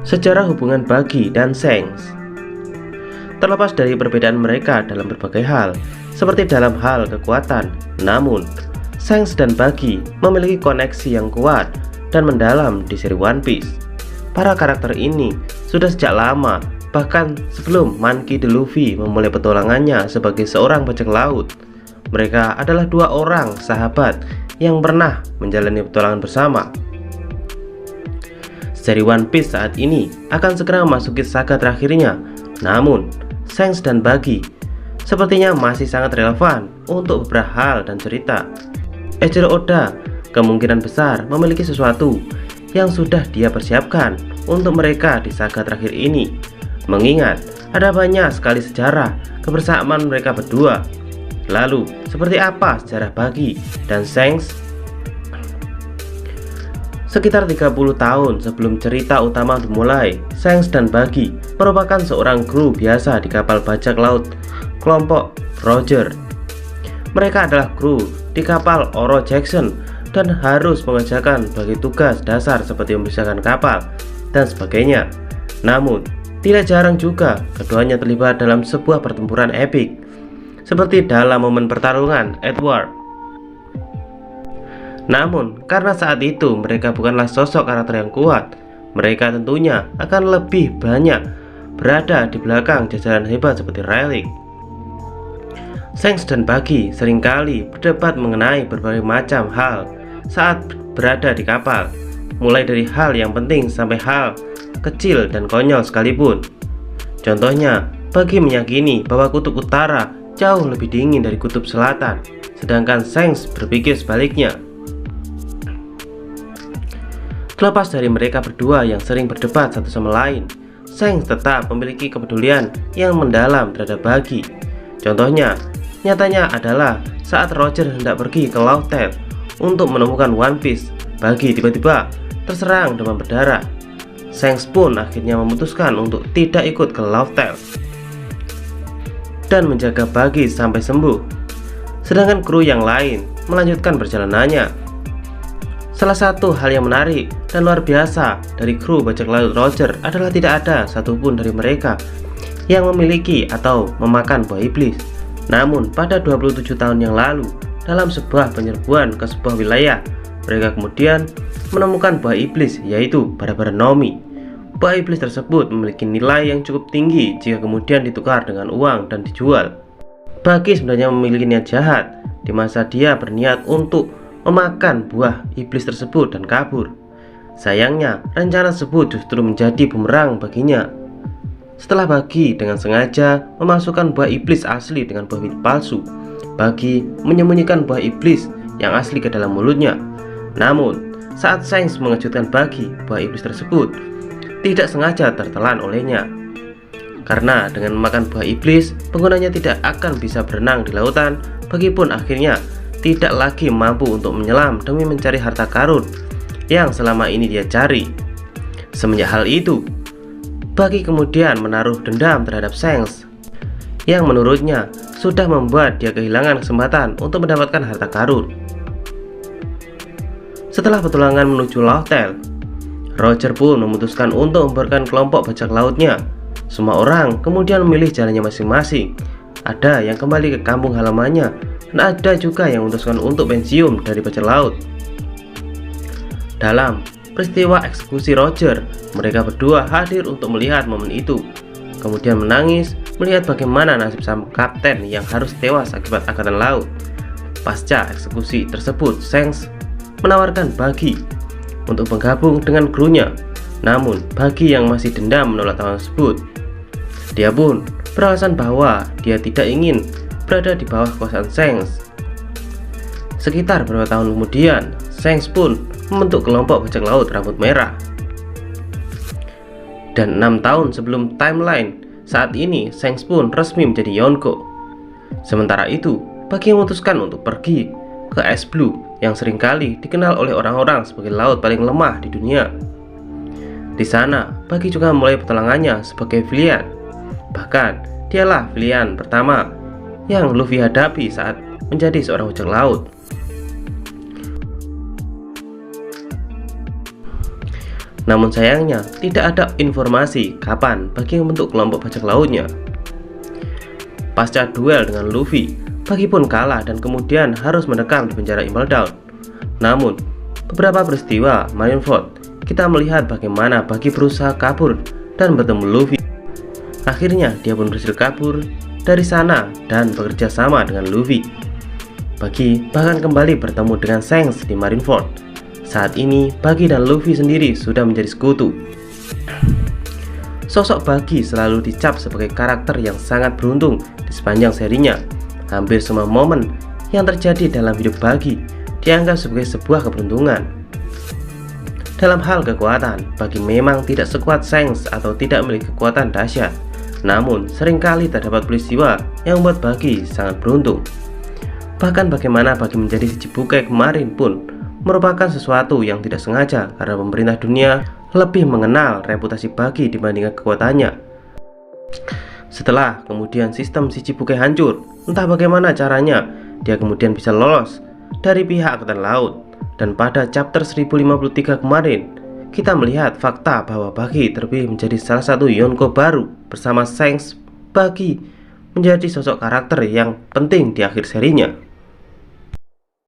Sejarah hubungan Buggy dan Shanks. Terlepas dari perbedaan mereka dalam berbagai hal, seperti dalam hal kekuatan, namun Shanks dan Buggy memiliki koneksi yang kuat dan mendalam di seri One Piece. Para karakter ini sudah sejak lama, bahkan sebelum Monkey D. Luffy memulai petualangannya sebagai seorang bajak laut. Mereka adalah dua orang sahabat yang pernah menjalani petualangan bersama. Seri One Piece saat ini akan segera memasuki saga terakhirnya, namun Shanks dan Buggy sepertinya masih sangat relevan untuk beberapa hal dan cerita. Eiichiro Oda kemungkinan besar memiliki sesuatu yang sudah dia persiapkan untuk mereka di saga terakhir ini, mengingat ada banyak sekali sejarah kebersamaan mereka berdua. Lalu, seperti apa sejarah Buggy dan Shanks? Sekitar 30 tahun sebelum cerita utama dimulai, Shanks dan Buggy merupakan seorang kru biasa di kapal bajak laut kelompok Roger. Mereka adalah kru di kapal Oro Jackson dan harus mengerjakan berbagai tugas dasar seperti membersihkan kapal dan sebagainya. Namun, tidak jarang juga keduanya terlibat dalam sebuah pertempuran epik, seperti dalam momen pertarungan Edward. Namun, karena saat itu mereka bukanlah sosok karakter yang kuat, mereka tentunya akan lebih banyak berada di belakang jajaran hebat seperti Rayleigh. Shanks dan Buggy seringkali berdebat mengenai berbagai macam hal saat berada di kapal, mulai dari hal yang penting sampai hal kecil dan konyol sekalipun. Contohnya, Buggy meyakini bahwa kutub utara jauh lebih dingin dari kutub selatan, sedangkan Shanks berpikir sebaliknya. Terlepas dari mereka berdua yang sering berdebat satu sama lain, Shanks tetap memiliki kepedulian yang mendalam terhadap Buggy. Contohnya, nyatanya adalah saat Roger hendak pergi ke Laut Tale untuk menemukan One Piece, Buggy tiba-tiba terserang demam berdarah. Shanks pun akhirnya memutuskan untuk tidak ikut ke Laut Tale dan menjaga Buggy sampai sembuh. Sedangkan kru yang lain melanjutkan perjalanannya. Salah satu hal yang menarik dan luar biasa dari kru bajak laut Roger adalah tidak ada satupun dari mereka yang memiliki atau memakan buah iblis. Namun pada 27 tahun yang lalu, dalam sebuah penyerbuan ke sebuah wilayah, mereka kemudian menemukan buah iblis, yaitu bara-bara Nomi. Buah iblis tersebut memiliki nilai yang cukup tinggi jika kemudian ditukar dengan uang dan dijual. Buggy sebenarnya memiliki niat jahat di masa dia berniat untuk memakan buah iblis tersebut dan kabur. Sayangnya, rencana tersebut justru menjadi bumerang baginya. Setelah Buggy dengan sengaja memasukkan buah iblis asli dengan buah palsu, Buggy menyembunyikan buah iblis yang asli ke dalam mulutnya. Namun, saat Shanks mengejutkan Buggy, buah iblis tersebut tidak sengaja tertelan olehnya. Karena dengan memakan buah iblis, penggunanya tidak akan bisa berenang di lautan. Buggy pun akhirnya tidak lagi mampu untuk menyelam demi mencari harta karun yang selama ini dia cari. Semenjak hal itu, Buggy kemudian menaruh dendam terhadap Shanks yang menurutnya sudah membuat dia kehilangan kesempatan untuk mendapatkan harta karun. Setelah petualangan menuju Laut Tale, Roger pun memutuskan untuk membubarkan kelompok bajak lautnya. Semua orang kemudian memilih jalannya masing-masing. Ada yang kembali ke kampung halamannya, dan ada juga yang memutuskan untuk pensiun dari bajak laut. Dalam peristiwa eksekusi Roger, mereka berdua hadir untuk melihat momen itu, kemudian menangis melihat bagaimana nasib sang kapten yang harus tewas akibat angkatan laut. Pasca eksekusi tersebut, Shanks menawarkan Buggy untuk bergabung dengan krunya, namun Buggy yang masih dendam menolak tawaran tersebut. Dia pun beralasan bahwa dia tidak ingin berada di bawah kekuasaan Shanks. Sekitar beberapa tahun kemudian, Shanks pun membentuk kelompok bajak laut rambut merah. Dan 6 tahun sebelum timeline saat ini, Shanks pun resmi menjadi Yonko. Sementara itu, Buggy memutuskan untuk pergi ke Ice Blue yang seringkali dikenal oleh orang-orang sebagai laut paling lemah di dunia. Di sana, Buggy juga memulai petualangannya sebagai villain. Bahkan, dialah villain pertama yang Luffy hadapi saat menjadi seorang bajak laut. Namun sayangnya, tidak ada informasi kapan Buggy membentuk kelompok bajak lautnya. Pasca duel dengan Luffy, Buggy pun kalah dan kemudian harus mendekam di penjara Impel Down. Namun, beberapa peristiwa Marineford, kita melihat bagaimana Buggy berusaha kabur dan bertemu Luffy. Akhirnya, dia pun berhasil kabur dari sana dan bekerja sama dengan Luffy. Buggy bahkan kembali bertemu dengan Shanks di Marineford. Saat ini, Buggy dan Luffy sendiri sudah menjadi sekutu. Sosok Buggy selalu dicap sebagai karakter yang sangat beruntung di sepanjang serinya. Hampir semua momen yang terjadi dalam hidup Buggy dianggap sebagai sebuah keberuntungan. Dalam hal kekuatan, Buggy memang tidak sekuat Shanks atau tidak memiliki kekuatan dahsyat. Namun, seringkali terdapat peristiwa yang membuat Buggy sangat beruntung. Bahkan bagaimana Buggy menjadi Shichibukai kemarin pun merupakan sesuatu yang tidak sengaja karena pemerintah dunia lebih mengenal reputasi Buggy dibandingkan kekuatannya. Setelah kemudian sistem Shichibukai hancur, entah bagaimana caranya dia kemudian bisa lolos dari pihak Angkatan Laut. Dan pada chapter 1053 kemarin, kita melihat fakta bahwa Buggy terpilih menjadi salah satu Yonko baru bersama Shanks. Buggy menjadi sosok karakter yang penting di akhir serinya.